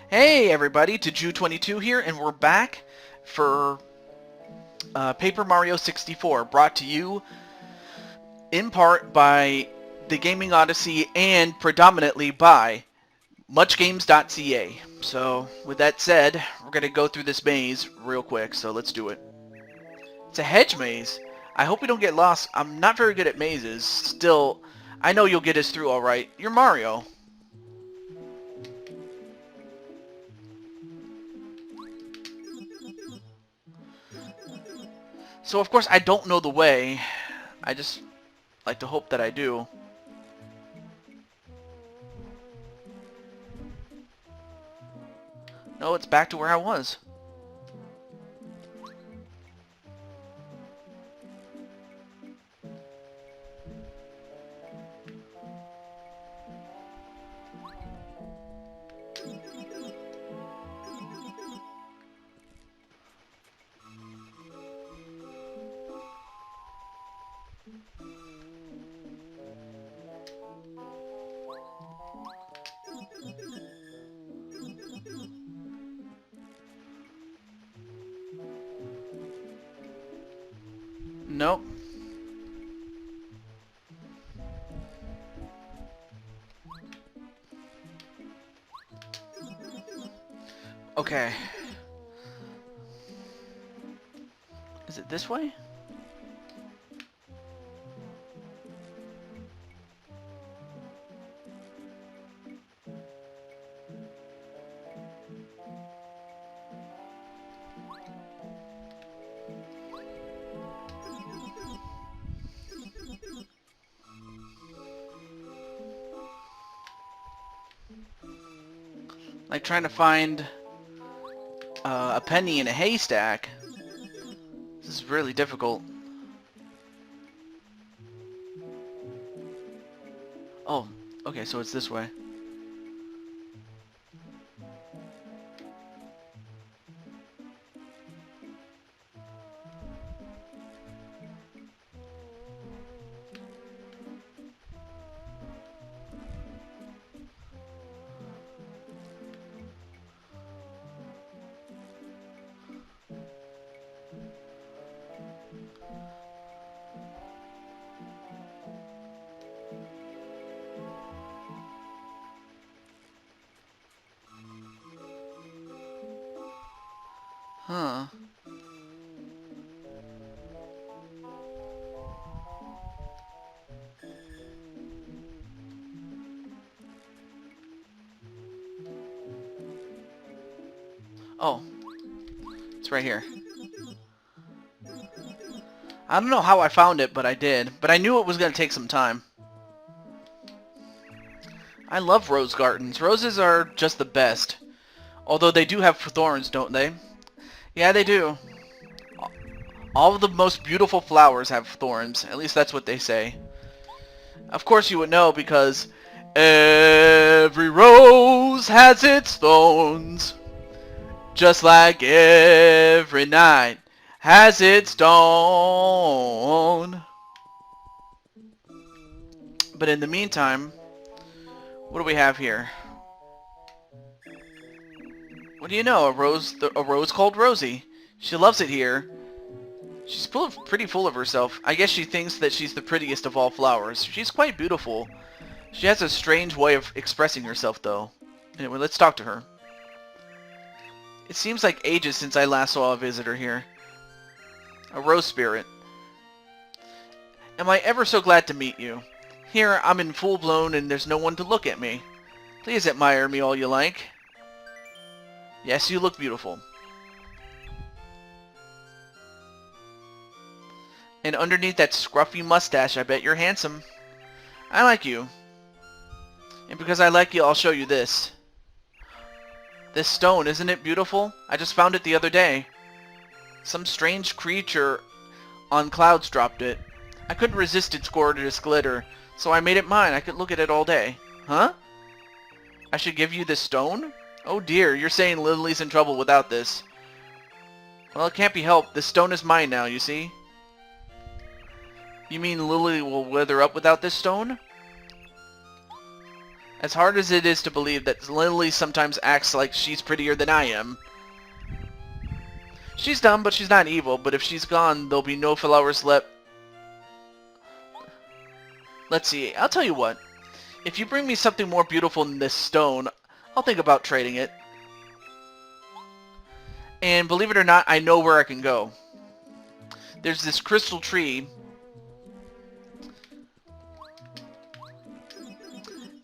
Hey everybody, TehJew22 here, and we're back for Paper Mario 64, brought to you in part by the Gaming Odyssey and predominantly by muchgames.ca. So, with that said, we're going to go through this maze real quick, so let's do it. It's a hedge maze. I hope we don't get lost. I'm not very good at mazes. Still, I know you'll get us through alright. You're Mario. So of course I don't know the way. I just like to hope that I do. No, it's back to where I was. Nope. Okay. Is it this way? Like trying to find a penny in a haystack. This is really difficult. Oh, okay, so it's this way. Huh. Oh, it's right here. I don't know how I found it, but I did. But I knew it was going to take some time. I love rose gardens. Roses are just the best. Although they do have thorns, don't they? Yeah, they do. All of the most beautiful flowers have thorns. At least that's what they say. Of course you would know because every rose has its thorns. Just like every night has its dawn. But in the meantime, what do we have here? What do you know? A rose called Rosie. She loves it here. She's pretty full of herself. I guess she thinks that she's the prettiest of all flowers. She's quite beautiful. She has a strange way of expressing herself, though. Anyway, let's talk to her. It seems like ages since I last saw a visitor here. A rose spirit. Am I ever so glad to meet you. Here, I'm in full blown and there's no one to look at me. Please admire me all you like. Yes, you look beautiful. And underneath that scruffy mustache, I bet you're handsome. I like you. And because I like you, I'll show you this. This stone, isn't it beautiful? I just found it the other day. Some strange creature on clouds dropped it. I couldn't resist its gorgeous glitter, so I made it mine. I could look at it all day. Huh? I should give you this stone? Oh dear, you're saying Lily's in trouble without this. Well, it can't be helped. This stone is mine now, you see? You mean Lily will wither up without this stone? As hard as it is to believe that Lily sometimes acts like she's prettier than I am. She's dumb, but she's not evil, but if she's gone, there'll be no flowers left. Let's see, I'll tell you what. If you bring me something more beautiful than this stone, I'll think about trading it. And believe it or not, I know where I can go. There's this crystal tree.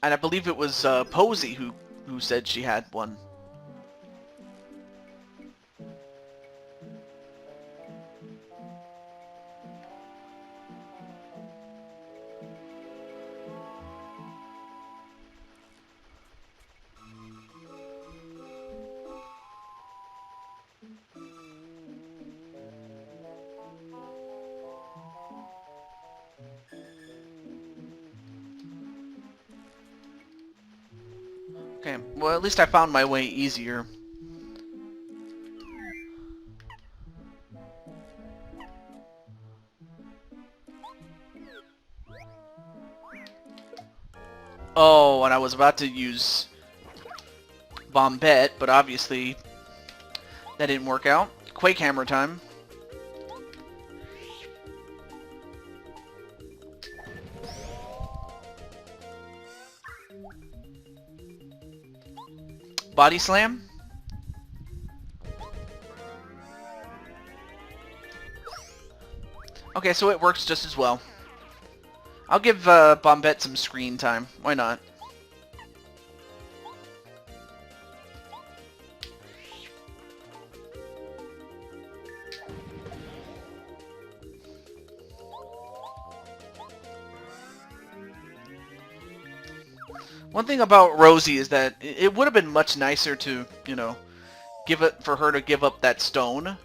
And I believe it was Posey who said she had one. Okay, well at least I found my way easier. Oh, and I was about to use Bombette, but obviously that didn't work out. Quake Hammer time. Body Slam. Okay, so it works just as well. I'll give Bombette some screen time. Why not? One thing about Rosie is that it would have been much nicer to, you know, for her to give up that stone,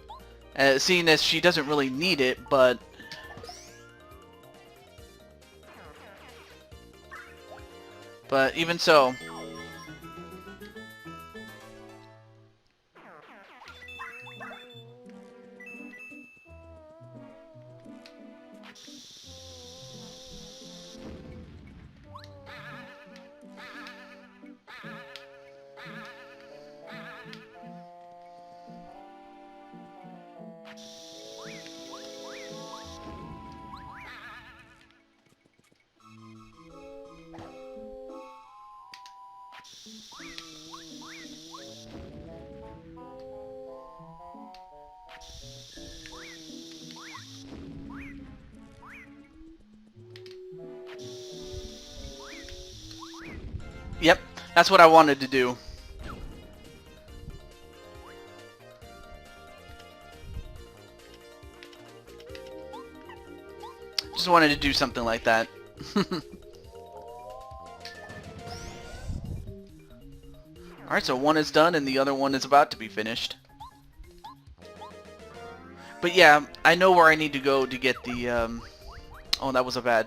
seeing as she doesn't really need it, but even so. Yep, that's what I wanted to do. Just wanted to do something like that. Alright, so one is done and the other one is about to be finished. But yeah, I know where I need to go to get the, oh, that was a bad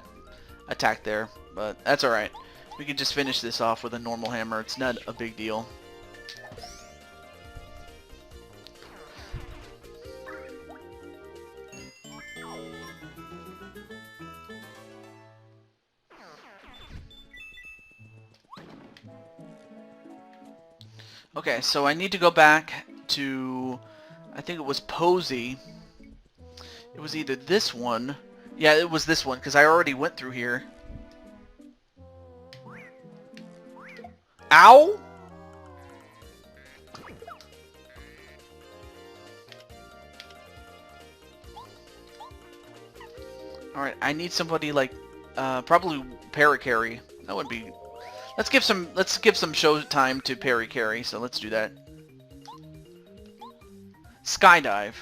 attack there, but that's alright. We can just finish this off with a normal hammer. It's not a big deal. Okay, so I need to go back to, I think it was Posey. It was either this one. Yeah, it was this one, because I already went through here. Ow! Alright, I need somebody like, probably Paracarry. That would be... Let's give some show time to Paracarry, so let's do that. Skydive.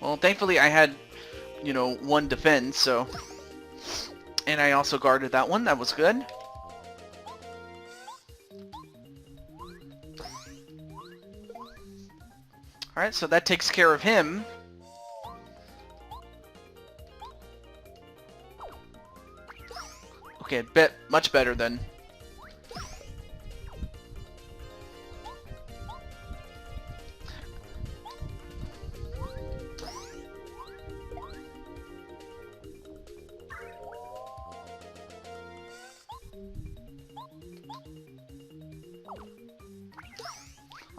Well, thankfully I had, you know, one defense, so... And I also guarded that one, that was good. Alright, so that takes care of him. Okay, much better then.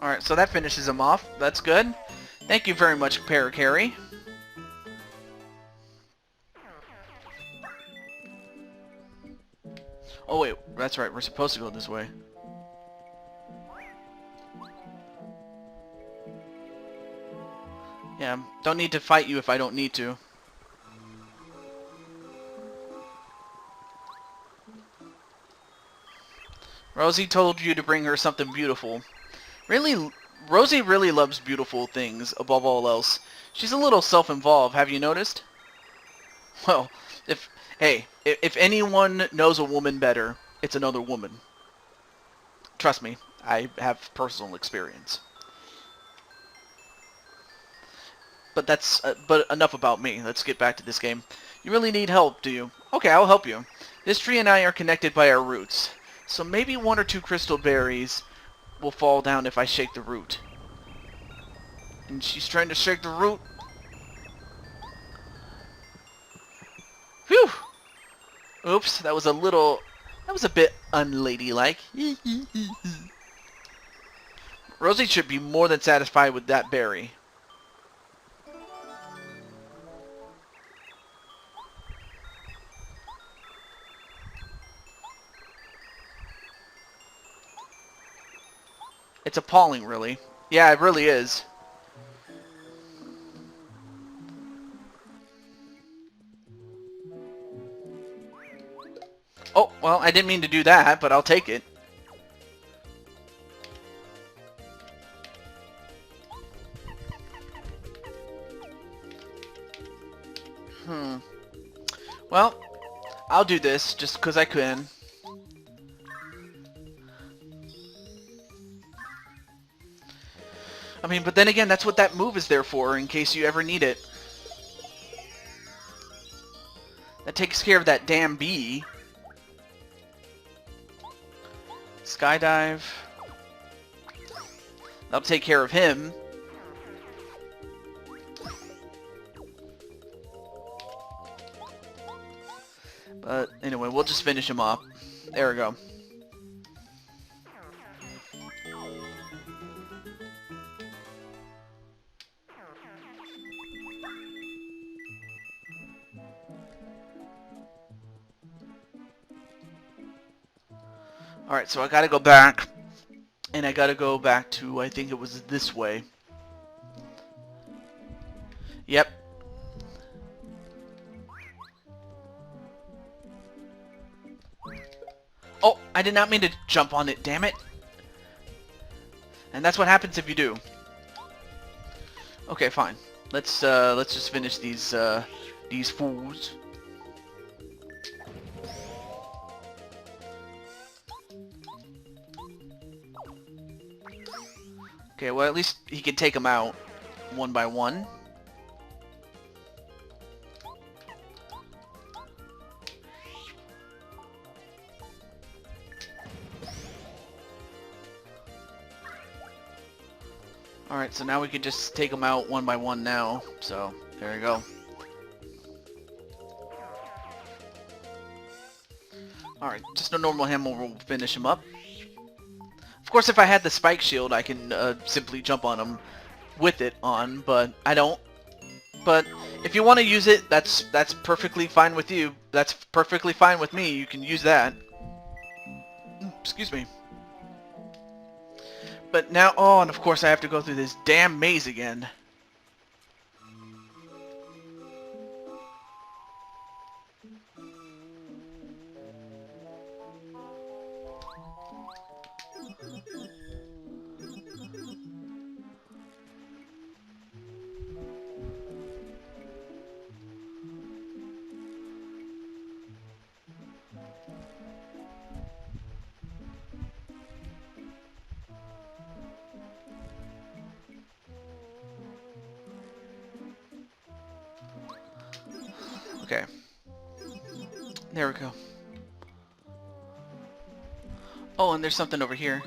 Alright, so that finishes him off. That's good. Thank you very much, Parakarry. Oh wait, that's right, we're supposed to go this way. Yeah, don't need to fight you if I don't need to. Rosie told you to bring her something beautiful. Really, Rosie really loves beautiful things above all else. She's a little self-involved, have you noticed? Well, if anyone knows a woman better, it's another woman. Trust me, I have personal experience. But enough about me. Let's get back to this game. You really need help, do you? Okay, I'll help you. This tree and I are connected by our roots. So maybe 1 or 2 crystal berries will fall down if I shake the root. And she's trying to shake the root. Phew! Oops, that was a bit unladylike. Rosie should be more than satisfied with that berry. It's appalling, really. Yeah, it really is. Oh, well, I didn't mean to do that, but I'll take it. Well, I'll do this just because I can. I mean, but then again, that's what that move is there for, in case you ever need it. That takes care of that damn bee. Skydive. That'll take care of him. But anyway, we'll just finish him off. There we go. Alright, so I gotta go back. And I gotta go back to, I think it was this way. Yep. Oh, I did not mean to jump on it, damn it. And that's what happens if you do. Okay, fine. Let's just finish these fools. Okay, well at least he can take them out one by one. Alright, so now we can just take them out one by one now. So, there we go. Alright, just a normal hammer will finish him up. Of course, if I had the spike shield, I can simply jump on him with it on, but I don't. But if you want to use it, that's perfectly fine with you. That's perfectly fine with me. You can use that. Excuse me. But now, oh, and of course I have to go through this damn maze again. Okay. There we go. Oh, and there's something over here.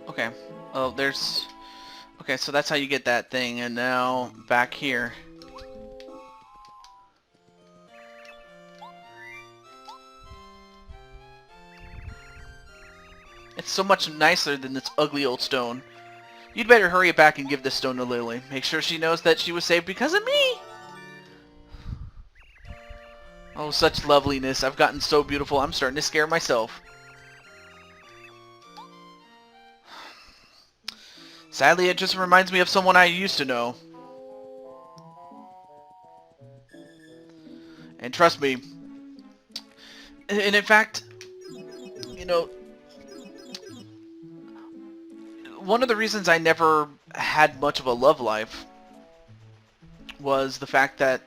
Okay. Oh, there's... Okay, so that's how you get that thing, and now back here. It's so much nicer than this ugly old stone. You'd better hurry back and give this stone to Lily. Make sure she knows that she was saved because of me! Oh, such loveliness. I've gotten so beautiful, I'm starting to scare myself. Sadly, it just reminds me of someone I used to know. And trust me, and in fact, you know, one of the reasons I never had much of a love life was the fact that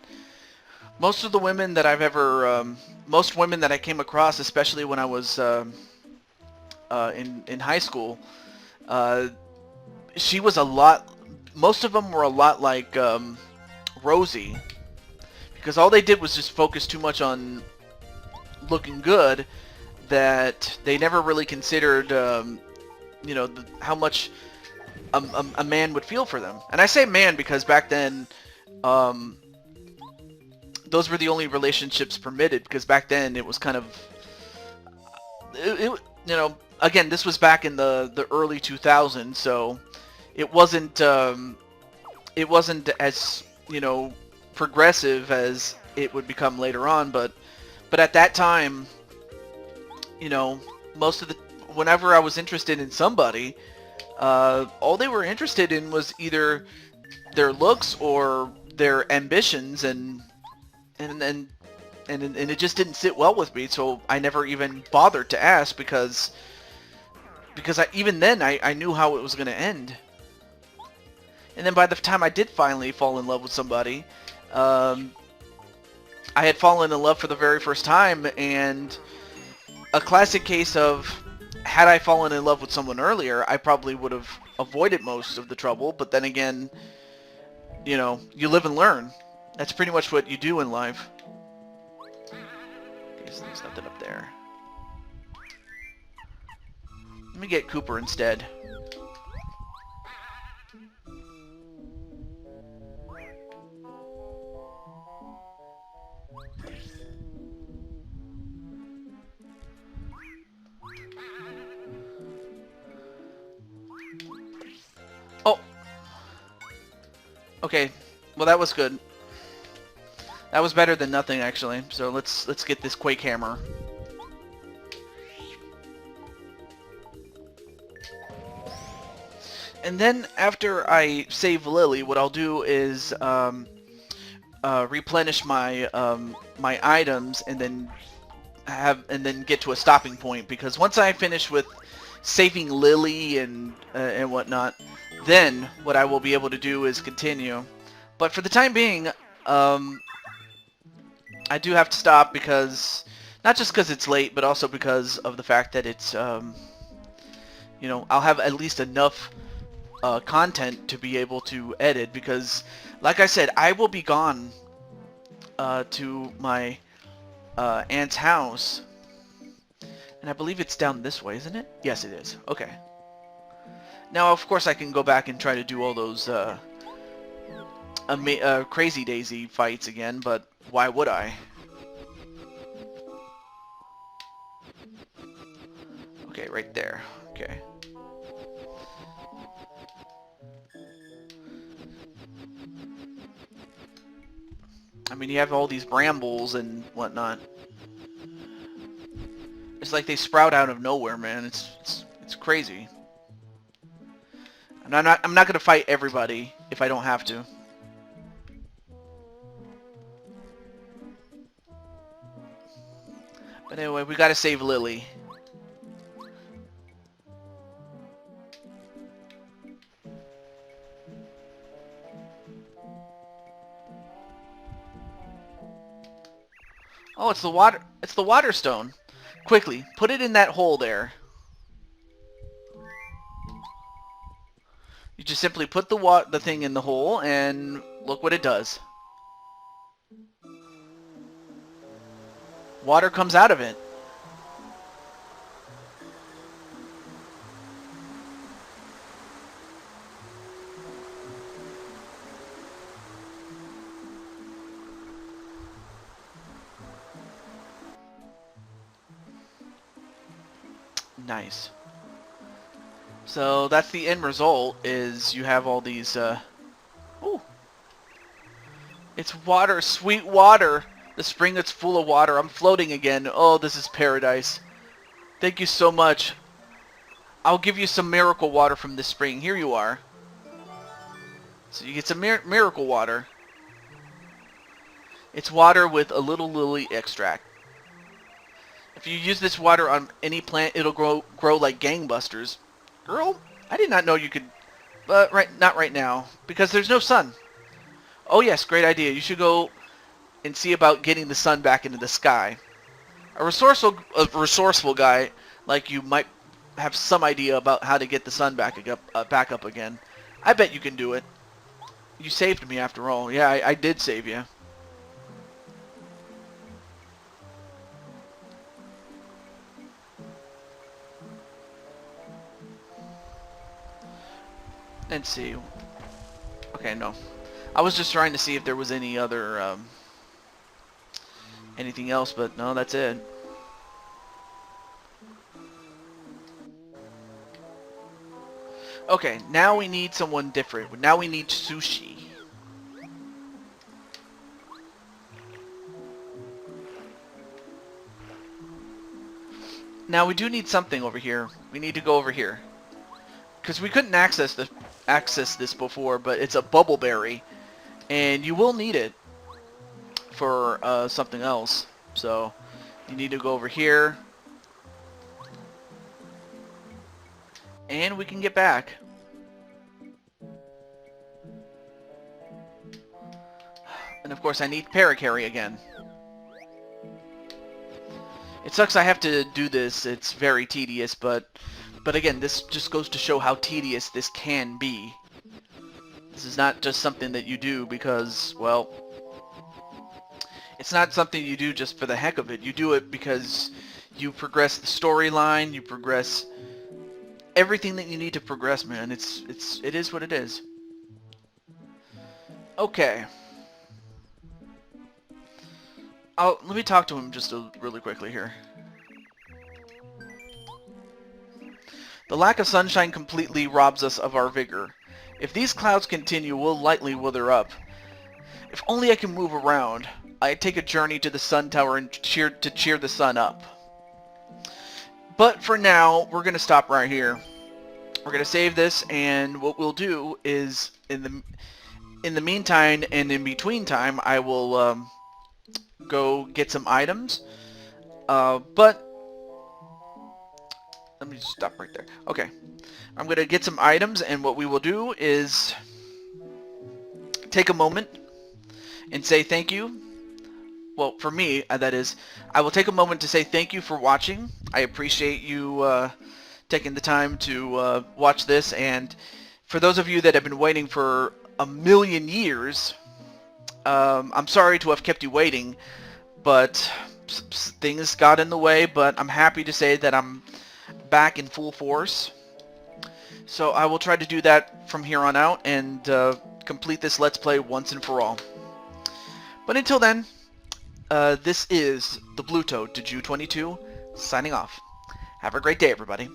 most of the women that I've ever, most women that I came across, especially when I was in high school, she was a lot, most of them were a lot like Rosie, because all they did was just focus too much on looking good, that they never really considered, you know, how much a man would feel for them. And I say man because back then, those were the only relationships permitted, because back then it was kind of, you know, again, this was back in the early 2000s, so it wasn't as, you know, progressive as it would become later on, but at that time, you know, whenever I was interested in somebody, all they were interested in was either their looks or their ambitions, and it just didn't sit well with me, so I never even bothered to ask, because even then I knew how it was going to end. And then by the time I did finally fall in love with somebody, I had fallen in love for the very first time, and a classic case of, had I fallen in love with someone earlier, I probably would have avoided most of the trouble, but then again, you know, you live and learn. That's pretty much what you do in life. Okay, so there's nothing up there. Let me get Cooper instead. Oh. Okay. Well, that was good. That was better than nothing, actually. So let's get this Quake Hammer. And then after I save Lily, what I'll do is replenish my my items, and then get to a stopping point, because once I finish with saving Lily and whatnot, then what I will be able to do is continue. But for the time being, I do have to stop, because not just because it's late, but also because of the fact that it's you know, I'll have at least enough content to be able to edit, because like I said, I will be gone to my aunt's house, and I believe it's down this way, isn't it? Yes, it is. Okay. Now, of course, I can go back and try to do all those Crazy Daisy fights again, but why would I? Okay, right there. Okay. I mean, you have all these brambles and whatnot. It's like they sprout out of nowhere, man. It's crazy. And I'm not gonna fight everybody if I don't have to. But anyway, we gotta save Lily. Oh, it's the water. It's the water stone. Quickly, put it in that hole there. You just simply put the thing in the hole, and look what it does. Water comes out of it. Nice. So that's the end result, is you have all these, ooh. It's water, sweet water. The spring that's full of water. I'm floating again. Oh, this is paradise. Thank you so much. I'll give you some miracle water from this spring. Here you are. So you get some miracle water. It's water with a little lily extract. If you use this water on any plant, it'll grow like gangbusters. Girl, I did not know you could... But not right now, because there's no sun. Oh yes, great idea. You should go and see about getting the sun back into the sky. A resourceful guy like you might have some idea about how to get the sun back up again. I bet you can do it. You saved me after all. Yeah, I did save you. Let's see. Okay, no. I was just trying to see if there was any other, anything else, but no, that's it. Okay, now we need someone different. Now we need sushi. Now we do need something over here. We need to go over here. Because we couldn't access this before, but it's a bubble berry. And you will need it for something else. So you need to go over here. And we can get back. And of course I need Paracarry again. It sucks I have to do this. It's very tedious, but again, this just goes to show how tedious this can be. This is not just something that you do because, well, it's not something you do just for the heck of it. You do it because you progress the storyline, you progress everything that you need to progress, man. It is what it is. Okay. Let me talk to him just really quickly here. The lack of sunshine completely robs us of our vigor. If these clouds continue, we'll likely wither up. If only I can move around. I'd take a journey to the sun tower and cheer the sun up. But for now, we're going to stop right here. We're going to save this, and what we'll do is, in the meantime and in between time, I will go get some items. But let me just stop right there. Okay. I'm going to get some items, and what we will do is take a moment and say thank you. Well, for me, that is, I will take a moment to say thank you for watching. I appreciate you taking the time to watch this, and for those of you that have been waiting for a million years, I'm sorry to have kept you waiting, but things got in the way, but I'm happy to say that I'm back in full force. So I will try to do that from here on out and complete this Let's Play once and for all. But until then, this is the Blue Toad, TehJew22, signing off. Have a great day, everybody.